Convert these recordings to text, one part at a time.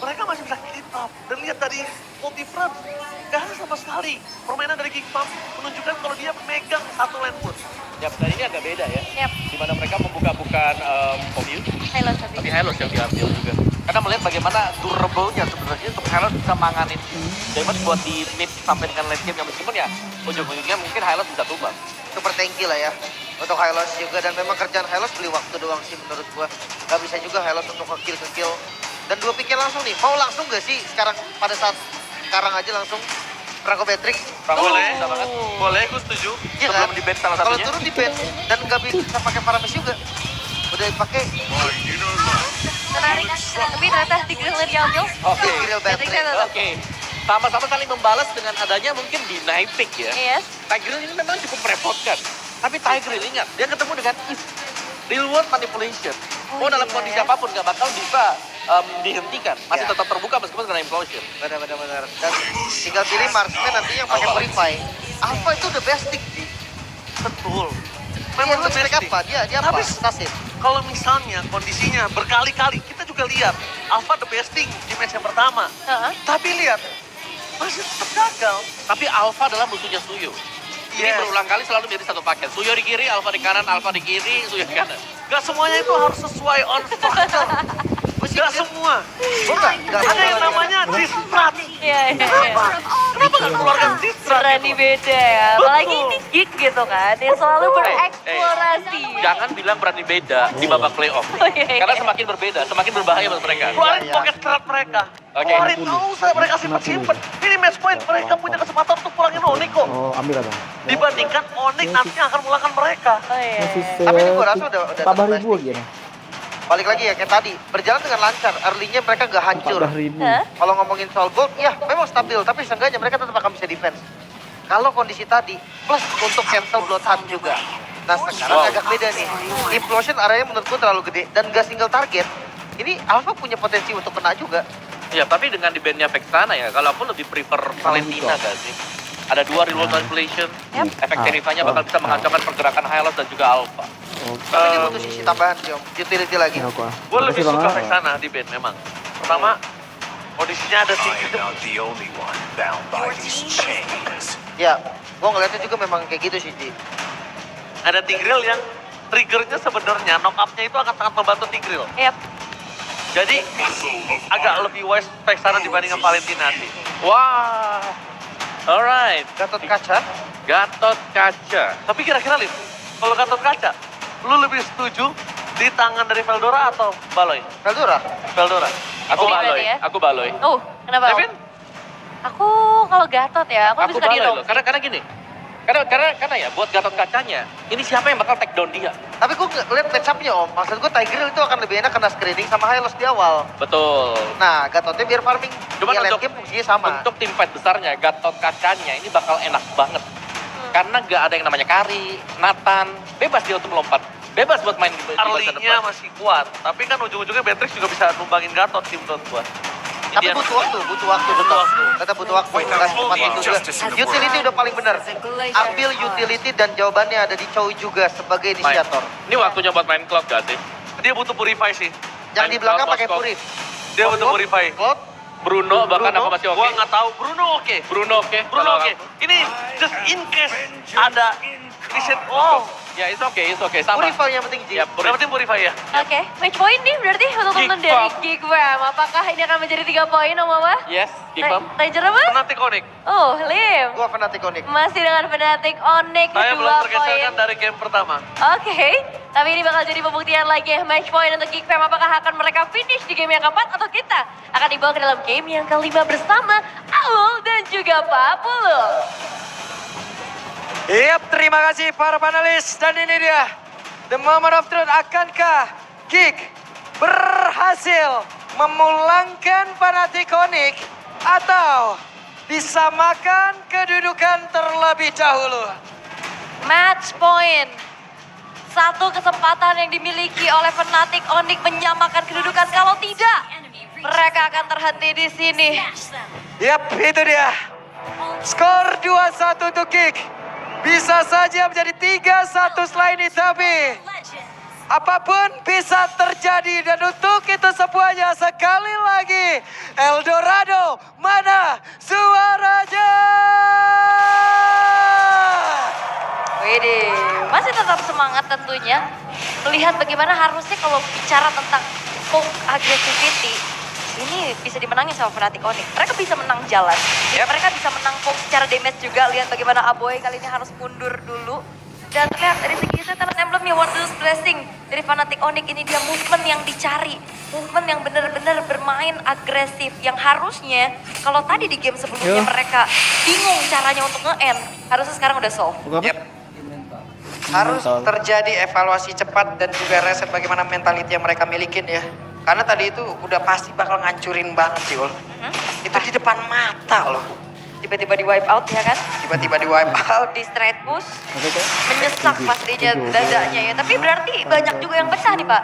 mereka masih bisa keep up. Dan lihat dari Multifront, gak ada sama sekali. Permainan dari Geek Pump menunjukkan kalau dia megang satu lane pun. Yap, dan ini agak beda ya. Yap. Di mana mereka membuka bukan Pomil, Hylos tapi tapi. Hylos yang diambil juga. Karena melihat bagaimana durable-nya sebenarnya untuk Hylos bisa manganin damage buat di mid sampai dengan late game. Meskipun ya ujung-ujungnya mungkin Hylos bisa tumbang. Super tanky lah ya untuk Hylos juga, dan memang kerjaan Hylos beli waktu doang sih menurut gua. Gak bisa juga Hylos untuk nge-kill. Dan 2 pikir langsung nih. Mau langsung gak sih sekarang pada saat sekarang aja langsung Franco Patrick? Boleh, bisa banget. boleh, gue setuju. Iya Sebelum kan? di-ban salah Kalau satunya. turun di ban dan gak bisa pakai Paramis juga. Udah dipakai Menarik. Tapi ternyata Tigreal diambil. Oke. Tigreal Patrick Patrick. tetap. Oke. Sama-sama saling membalas dengan adanya mungkin deny pick ya. Yes. Tiger ini memang cukup merepotkan. Tapi Tiger ingat, dia ketemu dengan real world manipulation. Oh, Dalam iya, kondisi ya. apapun gak bakal bisa dihentikan. Masih Iya. tetap terbuka meskipun kena implosion. Benar. Dan tinggal pilih marksman nanti yang pakai Alpha. Purify. Alpha itu the best pick sih. Betul. Memang Memang lu the expect best apa? Dia apa? Tapi Stasis. kalau misalnya kondisinya berkali-kali, kita juga lihat Alpha the best thing di match yang pertama. Heeh. Tapi lihat, masih tetap gagal. Tapi Alpha adalah musuhnya Suyo. Ini Yes. berulang kali selalu menjadi satu paket. Suyo di kiri, Alpha di kanan, Alpha di kiri, Suyo di kanan. Gak semuanya itu harus sesuai on structure. Gak semua. Enggak Ada yang namanya distrat. Iya. Kenapa gak keluarkan distrat? Berani beda ya. Apalagi ini geek gitu kan. Yang selalu bereksplorasi. Jangan bilang berani beda di babak playoff. Oh, iya. Karena semakin berbeda, semakin berbahaya buat mereka. Keluarin Iya. pocket strat mereka. Oke. Keluarin, nggak usah mereka simpen-simpen. Ini match point, mereka punya kesempatan untuk pulangin Onyx kok. Oh, ambil abang. Dibandingkan Onyx nantinya akan mulangkan mereka. Oh iya. Masih Tapi ini gua rasa udah tambah the best ribu pick. lagi ya. Balik lagi ya kayak tadi, berjalan dengan lancar. Early-nya mereka nggak hancur. 14.000. Hah? Kalau ngomongin soal gold, ya memang stabil, tapi seenggaknya mereka tetap akan bisa defense. Kalau kondisi tadi, plus untuk cancel blood hunt juga. Nah sekarang Wow. agak beda nih. Implosion areanya menurut gue terlalu gede, dan gak single target. Ini Alpha punya potensi untuk kena juga. Ya, tapi dengan di bandnya Vexana ya, kalau aku lebih prefer Valentina gak sih? Ada 2 reload manipulation, Yap. efek Terrify-nya bakal bisa mengacaukan pergerakan Hylos dan juga Alpha. Tapi dia butuh sisi tambahan sih om, utility lagi. Ya, aku. Gue lebih Makasih, suka Bang. Vexana di band memang. Pertama, kondisinya ada I tinggi. am not the only one bound by these chains. Ya, gue ngeliatnya juga memang kayak gitu sih Ji. Ada Tigreal yang triggernya sebenarnya knock up-nya itu akan sangat membantu Tigreal. Yap. Jadi agak lebih wise Vexana dibandingkan Valentina sih. Wah, alright. Gatot kaca, Gatot Kaca. Tapi kira-kira Lin, kalau Gatot Kaca, lu lebih setuju di tangan dari Veldora atau Baloy? Veldora. Veldora. Aku Ini Baloy, berarti ya? aku Baloy. Oh, kenapa? Om? Devin? Aku kalau Gatot ya, aku lebih suka di Baloy Rom. loh. Karena gini. Karena ya buat Gatot Kacanya, ini siapa yang bakal take down dia? Tapi gue ngeliat match-up-nya om, maksud gue Tiger itu akan lebih enak kena screening sama Hylos di awal. Betul. Nah, Gatotnya biar farming, Cuman dia late untuk game fungsinya sama. Untuk tim fight besarnya, Gatot Kacanya ini bakal enak banget. Karena gak ada yang namanya Kari, Nathan, bebas dia untuk melompat. Bebas buat main di barisan Early-nya depan. masih kuat, tapi kan ujung-ujungnya Beatrix juga bisa numbangin Gatot sih menurut gua. Tapi Indian- butuh waktu. Tetap butuh waktu. Nggak secepat itu juga. Utility udah paling benar. Ambil utility dan jawabannya ada di Choi juga sebagai Main. inisiator. Ini waktunya buat main cloud gak sih? Dia butuh Purify sih. Yang Main di belakang Cloud, pakai Cloud. Purif. Dia butuh Purify. Cloud, Bruno bahkan Bruno, aku masih oke. Gua nggak tahu. Bruno oke. Bruno oke. Bruno Kalau oke. aku- Ini just in case ada reset. Oh, Ya itu oke, sama. Purify yang penting Ji. Ya, yang penting Purify ya. Oke, match point nih berarti untuk Geek teman dari Pump. Geek Fam. Apakah ini akan menjadi 3 poin Om Mama? Yes, keep up. Ranger apa? Fnatic Onyx. Oh, Lim. Gua Fnatic Onyx. Masih dengan Fnatic Onyx Saya belum 2 tergeserkan poin. dari game pertama. Oke, tapi ini bakal jadi pembuktian lagi match point untuk Geek Fam. Apakah akan mereka finish di game yang keempat atau kita akan dibawa ke dalam game yang kelima bersama Aul dan juga Papulo. Yap, terima kasih para panelis. Dan ini dia, the moment of truth. Akankah Geek berhasil memulangkan Fnatic Onyx atau disamakan kedudukan terlebih dahulu? Match point. Satu kesempatan yang dimiliki oleh Fnatic Onyx menyamakan kedudukan. Kalau tidak, mereka akan terhenti di sini. Yap, itu dia. Skor 2-1 untuk Geek. Bisa saja menjadi 3-1 setelah ini, tapi Apapun bisa terjadi dan untuk itu semuanya sekali lagi Eldorado mana suaranya? Wede, masih tetap semangat tentunya. Melihat bagaimana harusnya kalau bicara tentang poke aggressivity, ini bisa dimenangin sama Fnatic Onyx. Mereka bisa menang jalan, mereka bisa menang poke secara damage juga. Lihat bagaimana Aboy kali ini harus mundur dulu. Dan terlihat dari segi Talent Emblemnya, Wardless Blessing dari Fnatic Onyx, ini dia movement yang dicari. Movement yang benar-benar bermain agresif. Yang harusnya, kalau tadi di game sebelumnya mereka bingung caranya untuk nge-end, harusnya sekarang udah solve. Harus terjadi evaluasi cepat dan juga reset bagaimana mentality yang mereka milikin ya. Karena tadi itu udah pasti bakal ngancurin banget sih, Ul. Itu di depan mata loh. Tiba-tiba di wipe out ya kan? Tiba-tiba di wipe out. Di straight push, menyesak pastinya dadanya ya. Tapi berarti banyak juga yang pecah nih Pak.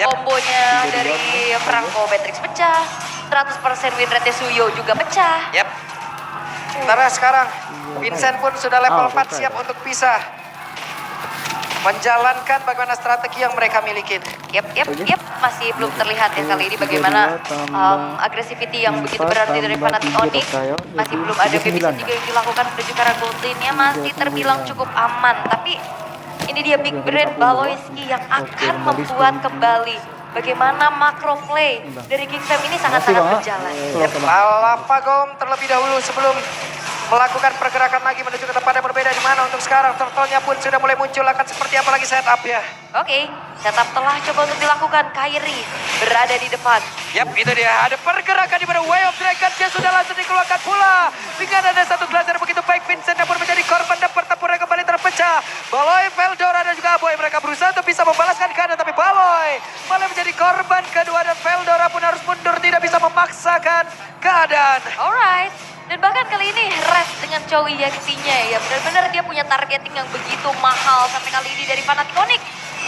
Kombonya dari Franco Matrix pecah, 100% win rate Suyo juga pecah. Sementara sekarang Vincent pun sudah level 4 siap untuk bisa menjalankan bagaimana strategi yang mereka miliki. Yap, masih belum terlihat ya kali ini bagaimana agresivity yang begitu berarti dari Fnatic Onyx. Masih belum ada babysat juga yang dilakukan menuju ke arah gold lane-nya, masih terbilang cukup aman. Tapi ini dia big brain Baloyski yang akan membuat kembali bagaimana macro play dari King Fam ini sangat-sangat berjalan. Lalapagom terlebih dahulu sebelum melakukan pergerakan lagi menuju ke tempat yang berbeda, di mana untuk sekarang turtle-nya pun sudah mulai muncul. Akan seperti apa lagi setup ya? Oke, setup telah coba untuk dilakukan. Kairi berada di depan. Itu dia. Ada pergerakan di mana Way of Dragon dia sudah langsung dikeluarkan pula. Dengan ada satu gelas yang begitu baik, Vincent yang pun menjadi korban dan pertempuran kembali terpecah. Baloy, Veldora dan juga Aboy mereka berusaha untuk bisa membalaskan keadaan, tapi Baloy malah menjadi korban kedua dan Veldora pun harus mundur, tidak bisa memaksakan keadaan. Alright. Dan bahkan kali ini rest dengan Chowi Yaxinya ya. Benar-benar dia punya targeting yang begitu mahal sampai kali ini dari Fnatic Onyx.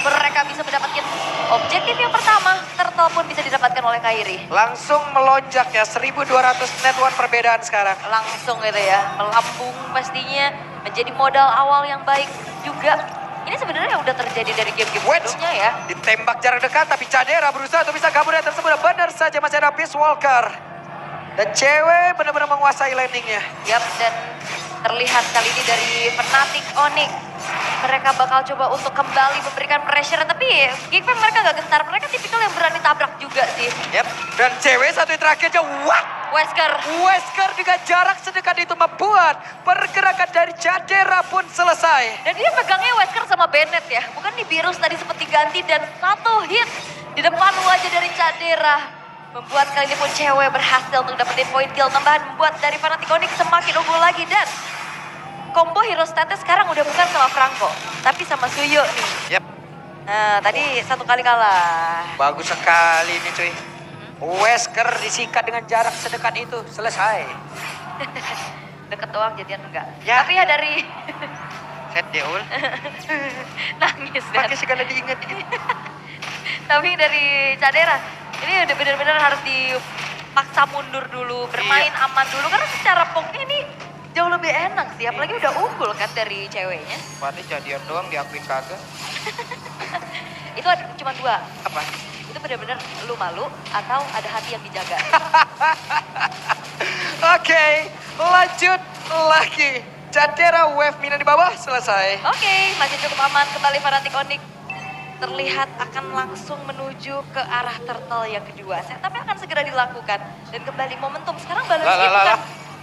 Mereka bisa mendapatkan objektif yang pertama. Turtle pun bisa didapatkan oleh Kairi. Langsung melonjak ya, 1200 net one perbedaan sekarang. Langsung gitu ya, melambung pastinya. Menjadi modal awal yang baik juga. Ini sebenarnya udah terjadi dari game-game sebelumnya ya. Ditembak jarak dekat tapi Cadera berusaha untuk bisa kabur dari tersebut. Benar saja masih ada Peace Walker. Dan cewek benar-benar menguasai landingnya. Dan terlihat kali ini dari Fnatic Onyx. Mereka bakal coba untuk kembali memberikan pressure. Tapi King Fam mereka gak gentar. Mereka tipikal yang berani tabrak juga sih. Dan cewek satu yang terakhirnya, Wesker dengan jarak sedekat itu membuat pergerakan dari Cadera pun selesai. Dan dia pegangnya Wesker sama Bennett ya. Bukan di Virus tadi sempat diganti dan satu hit di depan wajah dari Cadera. Membuat kali ini pun cewek berhasil untuk dapetin poin kill tambahan. Membuat dari Fnatic Onyx semakin unggul lagi. Dan combo hero status sekarang udah bukan sama Franco, tapi sama Suyo nih. Nah tadi satu kali kalah. Bagus sekali ini cuy. Wesker disikat dengan jarak sedekat itu. Selesai. Deket doang jadian enggak. Ya. Tapi ya dari... Set dia ul. Nangis kan. Pakai segala diingat ini. Tapi dari Cadera, ini udah benar-benar harus dipaksa mundur dulu, bermain aman dulu. Karena secara poknya ini jauh lebih enak sih, apalagi udah unggul kan dari ceweknya. Berarti jadian doang diakuin kagak. Itu ada cuma dua. Apa? Itu benar-benar lu malu atau ada hati yang dijaga. Oke, lanjut lagi. Cadera wave mina di bawah selesai. Oke, masih cukup aman kembali Fnatic Onyx. Terlihat akan langsung menuju ke arah turtle yang kedua. Tapi akan segera dilakukan. Dan kembali momentum. Sekarang Baloyski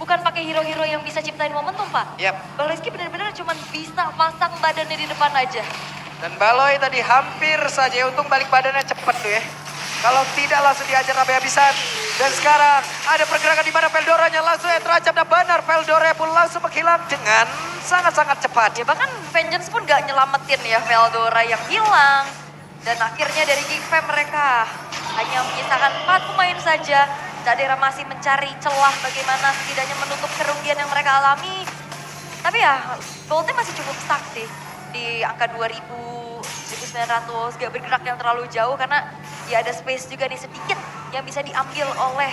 bukan pakai hero-hero yang bisa ciptain momentum, Pak. Baloyski benar-benar cuma bisa pasang badannya di depan aja. Dan Baloy tadi hampir saja, untung balik badannya cepat tuh ya. Kalau tidak langsung diajar habis-habisan. Dan sekarang ada pergerakan di mana Veldoranya langsung terancam dan benar. Veldora pun langsung menghilang dengan sangat-sangat cepat. Ya bahkan Vengeance pun gak nyelamatin ya Veldora yang hilang. Dan akhirnya dari King Fam mereka hanya menyisakan 4 pemain saja. Cadera masih mencari celah bagaimana setidaknya menutup kerugian yang mereka alami. Tapi ya goldnya masih cukup stuck sih. Di angka 2000, 1900 gak bergerak yang terlalu jauh karena ya ada space juga nih sedikit yang bisa diambil oleh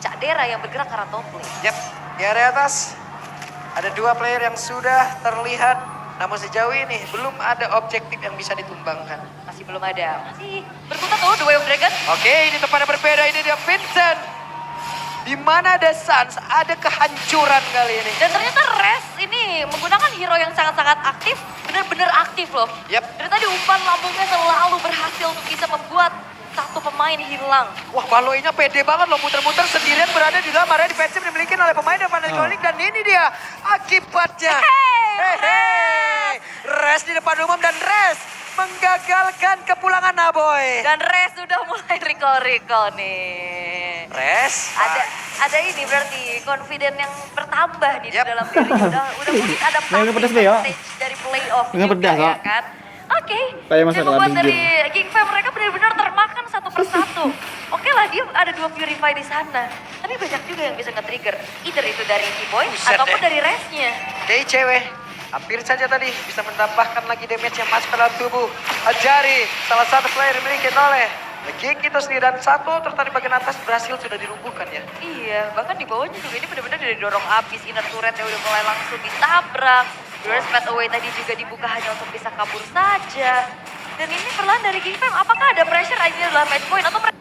Cadera yang bergerak ke arah top lane. Di area atas ada 2 player yang sudah terlihat Namun sejauh ini belum ada objektif yang bisa ditumbangkan. Masih belum ada. Masih berkutat tuh The Way of Dragon. Oke, ini tempatnya berbeda. Ini dia Vincent. Di mana ada Suns, ada kehancuran kali ini. Dan ternyata Res ini menggunakan hero yang sangat-sangat aktif. Benar-benar aktif loh. Yap. Dari tadi umpan lambungnya selalu berhasil untuk bisa membuat satu pemain hilang. Wah, Baloinya pede banget loh, muter-muter sendirian berada di dalam area defensif dimiliki oleh pemain depan Iconic. Dan ini dia akibatnya. Hey. Res di depan umum dan Res menggagalkan kepulangan Naboy. Dan Res sudah mulai recall nih. Res. Ada ini berarti confident yang bertambah nih Yap. di dalam diri. Udah mungkin ada Yang pedas deh, ya. stage dari playoff Yang juga pedas, ya ya. kan. Oke, Kayak yang masak membuat labing dari King Fam mereka benar-benar termakan satu persatu. Oke lah, dia ada 2 Purify di sana. Tapi banyak juga yang bisa nge-trigger. Either itu dari T-Boy Buset ataupun deh. dari Resnya. Oke, cewek. Hampir saja tadi bisa menambahkan lagi damage yang masuk ke dalam tubuh Ajari. Salah satu player yang dimiliki oleh King itu sendiri. Dan satu tertarik bagian atas berhasil sudah dilumpuhkan ya. Iya, bahkan di bawahnya juga ini benar-benar dari dorong abis. Inner turret yang udah mulai langsung ditabrak. Terus Fat Away tadi juga dibuka hanya untuk bisa kabur saja. Dan ini perlahan dari King Fam, apakah ada pressure ini adalah match point atau mereka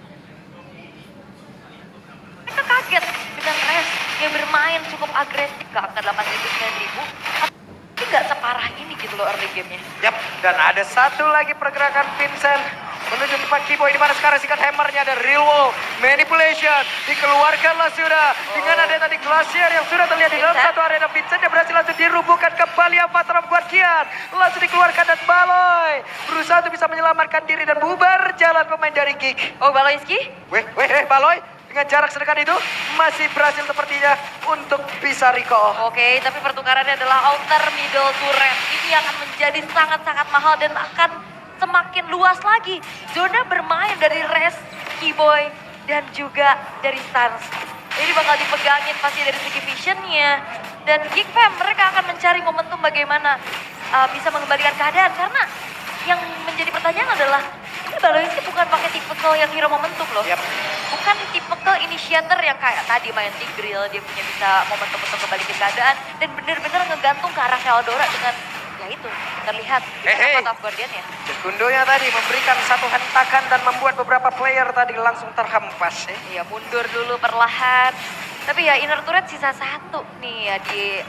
kaget dengan Res yang bermain cukup agresif ke angka 8.000-9.000. Tapi nggak separah ini gitu loh early game-nya. Yap, dan ada satu lagi pergerakan Vincent menuju tempat Keyboy di mana sekarang sikat hammernya ada real wall manipulation dikeluarkanlah sudah dengan ada tadi Glacier yang sudah terlihat di dalam Vincent. satu arena. Vincent yang berhasil langsung dirubuhkan kembali Avatar of Guardian langsung dikeluarkan dan Baloy berusaha untuk bisa menyelamatkan diri dan bubar jalan pemain dari Geek. Oh, Baloyski? Baloy dengan jarak sedekat itu masih berhasil sepertinya untuk bisa recall. Oke, tapi pertukarannya adalah outer middle turret. Ini akan menjadi sangat-sangat mahal dan akan semakin luas lagi. Zona bermain dari Res, Keyboy, dan juga dari Suns. Ini bakal dipegangin pasti dari segi visionnya. Dan Geek Fam, mereka akan mencari momentum bagaimana bisa mengembalikan keadaan. Karena yang menjadi pertanyaan adalah, ini Baloyski bukan pakai tipikal yang hero momentum loh. Yap. Bukan tipikal initiator yang kayak tadi main Tigreal, dia punya bisa momentum untuk kembali ke keadaan. Dan benar-benar ngegantung ke arah Veldora dengan, ya itu, terlihat Hey. Avatar of Guardian ya. Sekundonya tadi memberikan satu hentakan dan membuat beberapa player tadi langsung terhempas. Iya, mundur dulu perlahan. Tapi ya inner turret sisa satu nih ya di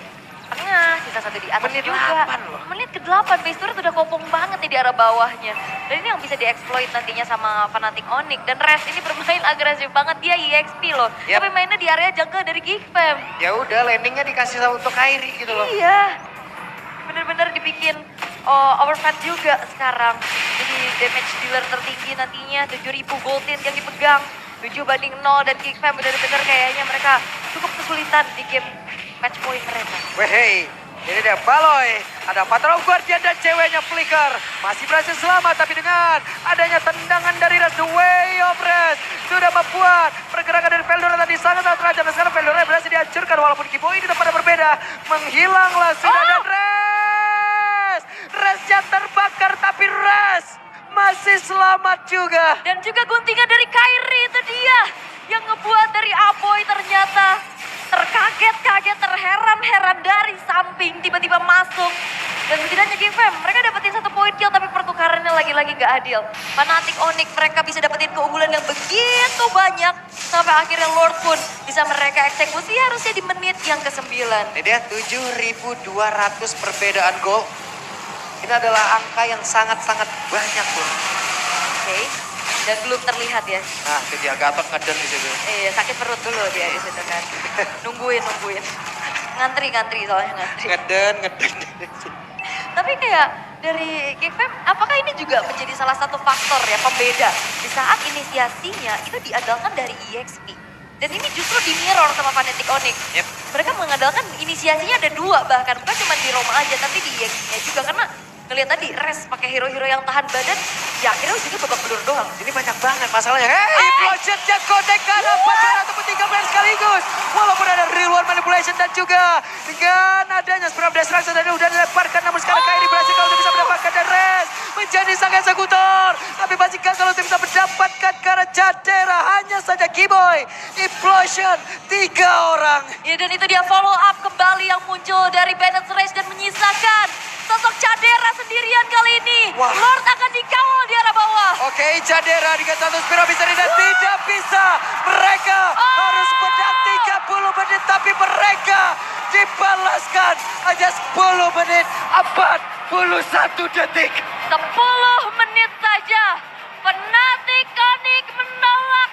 tengah, sisa satu di atas Menit juga. 8 loh. Menit ke-8, base turret udah kopong banget nih di arah bawahnya. Dan ini yang bisa dieksploit nantinya sama Fnatic Onyx. Dan Res ini bermain agresif banget, dia EXP loh. Yap. Tapi mainnya di area jungle dari Geek Fam. Ya udah landingnya dikasih untuk Kairi gitu loh. Iya, bener-bener dibikin overfed juga sekarang. Jadi damage dealer tertinggi nantinya 7.000 gold tin yang dipegang. 7-0 dan Geek Fam bener-bener kayaknya mereka cukup kesulitan di game match point mereka. Wehey, ini dia Baloy. Ada Avatar of Guardian dan ceweknya Flicker. Masih berhasil selamat tapi dengan adanya tendangan dari Res, The Way of Res sudah membuat pergerakan dari Veldora tadi sangat-sangat tajam. Dan sekarang Veldora berhasil dihancurkan walaupun Keyboy ini tempatnya berbeda. Menghilanglah sudah dan Res yang terbakar tapi Res masih selamat juga. Dan juga guntingan dari Kairi itu dia yang ngebuat dari Aboy ternyata terkaget-kaget, terheran-heran dari samping tiba-tiba masuk. Dan setidaknya King Fam, mereka dapetin 1 poin kill tapi pertukarannya lagi-lagi gak adil. Fnatic Onyx mereka bisa dapetin keunggulan yang begitu banyak sampai akhirnya Lord pun bisa mereka eksekusi harusnya di menit yang ke-9. Ini dia 7.200 perbedaan gol. Ini adalah angka yang sangat-sangat banyak loh. Oke. Dan belum terlihat ya. Nah, itu dia Gatot ngeden di situ. Sakit perut dulu dia di situ kan. Nungguin. Ngantri soalnya ngantri. Ngeden. Tapi kayak dari King Fam, apakah ini juga menjadi salah satu faktor ya pembeda di saat inisiasinya itu diandalkan dari EXP. Dan ini justru di mirror sama Fnatic Onyx. Yep. Mereka mengandalkan inisiasinya ada 2 bahkan, bukan cuma di Roma aja, tapi di EXP-nya juga. Karena ngeliat tadi Res pakai hero-hero yang tahan badan, ya akhirnya ujungnya babak belur doang. Ini banyak banget masalahnya. Hey, Project connect ke arah 4 ataupun 3 player sekaligus. Walaupun ada real world manipulation dan juga dengan adanya Spram Destruction tadi udah dilemparkan. Namun sekarang Kairi berhasil kalau bisa mendapatkan dan Res menjadi sang eksekutor. Tapi masih gagal untuk bisa mendapatkan karena Jadera hanya saja Keyboy. Implosion 3 orang. Ya dan itu dia follow up kembali yang muncul dari Bennett Race dan menyisakan sosok Cadera sendirian kali ini. Wah. Lord akan dikawal di arah bawah. Oke, Cadera di satu Spiro bisa tidak? Tidak bisa. Mereka harus menang 30 menit, tapi mereka dibalaskan hanya 10 menit 41 detik. 10 menit saja. Fnatic Onyx menolak